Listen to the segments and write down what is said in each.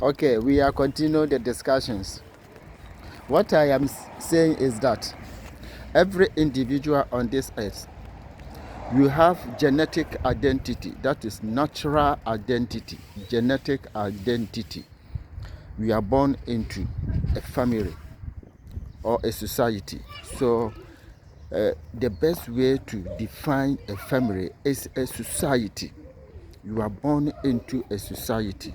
Okay, we are continuing the discussions. What I am saying is that every individual on this earth, you have genetic identity, that is natural identity, genetic identity. We are born into a family or a society. So the best way to define a family is a society. You are born into a society.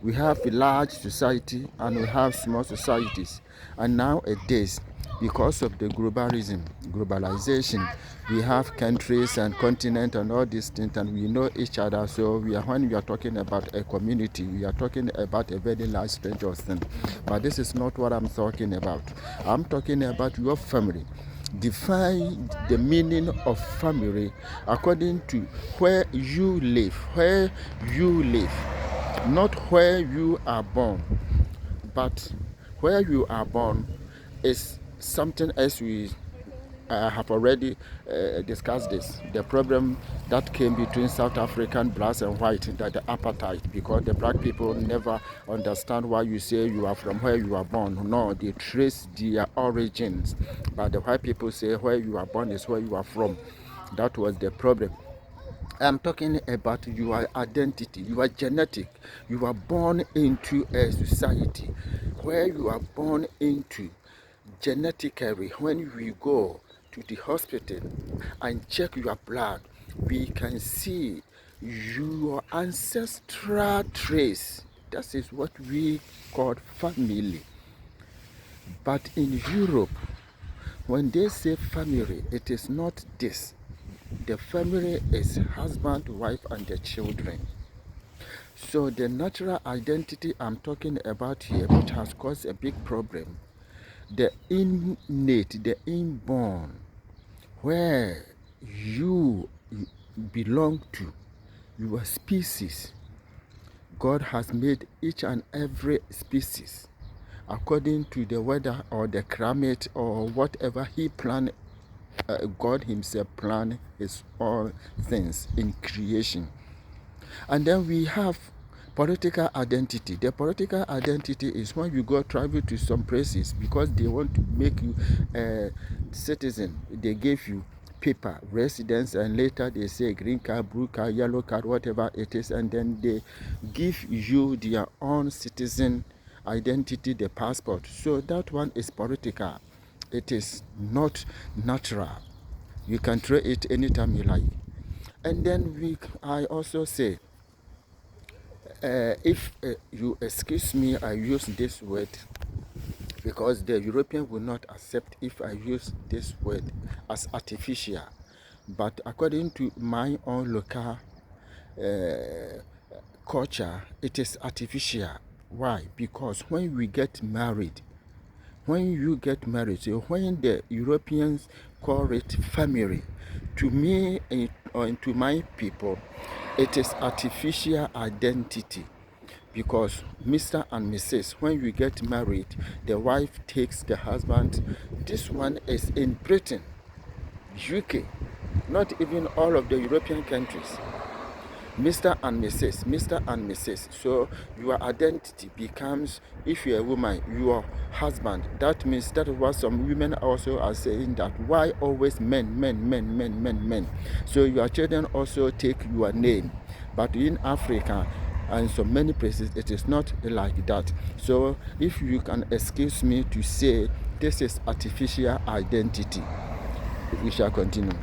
We have a large society and we have small societies. And nowadays, because of the globalization, we have countries and continents and all these things, and we know each other. So when we are talking about a community, we are talking about a very large range of things. But this is not what I'm talking about. I'm talking about your family. Define the meaning of family according to where you live, not where you are born, but where you are born is something else. We have already discussed this. The problem that came between South African blacks and white, that the apartheid, because the black people never understand why you say you are from where you are born. No, they trace their origins, but the white people say where you are born is where you are from. That was the problem. I'm talking about your identity, your genetic. You are born into a society where you are born into genetically. When we go to the hospital and check your blood, we can see your ancestral trace. That is what we call family. But in Europe, when they say family, it is not this. The family is husband, wife, and the children. So the natural identity I'm talking about here, which has caused a big problem, the innate, the inborn, where you belong to, your species. God has made each and every species according to the weather or the climate or whatever He planned. God Himself planned His all things in creation. And then we have political identity. The political identity is when you go travel to some places because they want to make you a citizen. They give you paper, residence, and later they say green card, blue card, yellow card, whatever it is, and then they give you their own citizen identity, the passport. So that one is political. It is not natural. You can trade it anytime you like. And then I also say, if you excuse me, I use this word because the European will not accept if I use this word as artificial. But according to my own local culture, it is artificial. Why? Because when we get married, when you get married, so when the Europeans call it family, to me or to my people, it is artificial identity. Because Mr. and Mrs., when you get married, the wife takes the husband. This one is in Britain, UK, not even all of the European countries. Mr. and Mrs., Mr. and Mrs. So your identity becomes, if you're a woman, your husband. That means that is what some women also are saying, that why always men. So your children also take your name. But in Africa and so many places, it is not like that. So if you can excuse me to say, this is artificial identity. We shall continue.